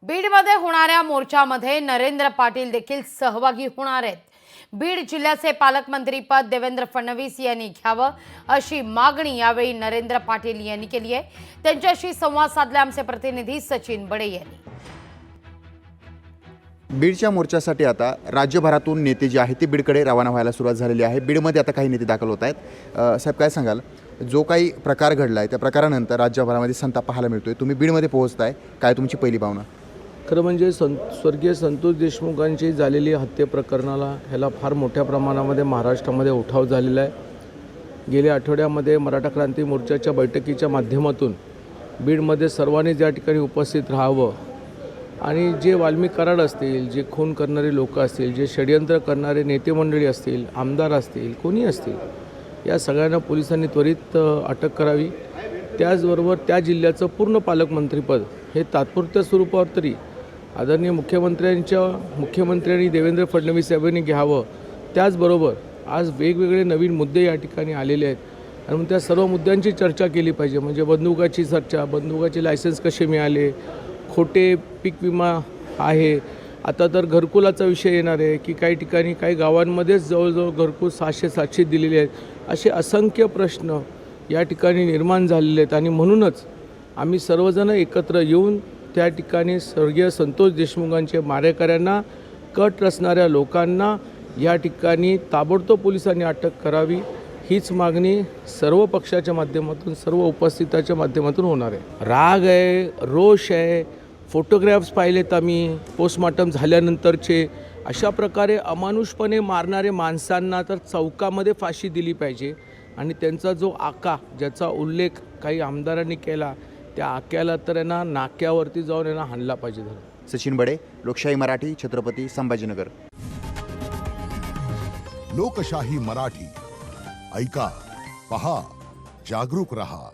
बीडमध्ये होणाऱ्या मोर्चामध्ये नरेंद्र पाटील देखील सहभागी होणार आहेत। बीड जिल्ह्याचे पालकमंत्री पद देवेंद्र फडणवीस यांनी घ्यावं अशी मागणी यावेळी नरेंद्र पाटील यांनी केली आहे। त्यांच्याशी संवाद साधले आमचे प्रतिनिधी सचिन बडे यांनी। बीडच्या मोर्चासाठी आता राज्यभरातून नेते जे आहेत ते बीडकडे रवाना व्हायला सुरुवात झालेली आहे। बीडमध्ये आता काही नेते दाखल होत आहेत। साहेब, काय सांगाल, जो काही प्रकार घडला आहे त्या प्रकारानंतर राज्यभरामध्ये संताप पाहायला मिळतोय, तुम्ही बीडमध्ये पोहोचताय, काय तुमची पहिली भावना? खरं म्हणजे स्वर्गीय संतोष देशमुखांची झालेली हत्ये प्रकरणाला ह्याला फार मोठ्या प्रमाणामध्ये महाराष्ट्रामध्ये उठाव झालेला आहे। गेल्या आठवड्यामध्ये मराठा क्रांती मोर्चाच्या बैठकीच्या माध्यमातून बीडमध्ये सर्वांनी या ठिकाणी उपस्थित राहावं आणि जे वाल्मिक कराड असतील, जे खून करणारे लोक असतील, जे षडयंत्र करणारे नेते मंडळी असतील, आमदार असतील, कोणी असतील, या सगळ्यांना पोलिसांनी त्वरित अटक करावी। त्याचबरोबर त्या जिल्ह्याचं पूर्ण पालकमंत्रीपद हे तात्पुरत्या स्वरूपावर तरी आदरणीय मुख्यमंत्र्यांनी देवेंद्र फडणवीस यांनी घ्यावं। त्याचबरोबर आज वेगवेगळे नवीन मुद्दे या ठिकाणी आलेले आहेत आणि त्या सर्व मुद्द्यांची चर्चा केली पाहिजे। म्हणजे बंदुकाची चर्चा, बंदुकाचे लायसन्स कसे मिळाले, खोटे पीक विमा आहे, आता तर घरकुलाचा विषय येणार आहे की काही ठिकाणी काही गावांमध्येच जवळजवळ घरकुल 600-700 दिलेले आहेत। असे असंख्य प्रश्न या ठिकाणी निर्माण झालेले आहेत आणि म्हणूनच आम्ही सर्वजण एकत्र येऊन त्या ठिकाणी स्वर्गीय संतोष देशमुखांच्या मारेकऱ्यांना, कट रचणाऱ्या लोकांना या ठिकाणी ताबडतोब पोलिसांनी अटक करावी, हीच मागणी सर्व पक्षाच्या माध्यमातून, सर्व उपस्थिताच्या माध्यमातून होणार आहे। राग आहे, रोष आहे, फोटोग्राफ्स पाहिलेत आम्ही पोस्टमॉर्टम झाल्यानंतरचे। अशा प्रकारे अमानुषपणे मारणारे माणसांना तर चौकामध्ये फाशी दिली पाहिजे आणि त्यांचा जो आका, ज्याचा उल्लेख काही आमदारांनी केला, त्या आक्याला तर यांना नाक्यावरती जाऊन यांना हाणला पाहिजे। सचिन बडे, लोकशाही मराठी, छत्रपती संभाजीनगर। लोकशाही मराठी, ऐका, पहा, जागरूक रहा।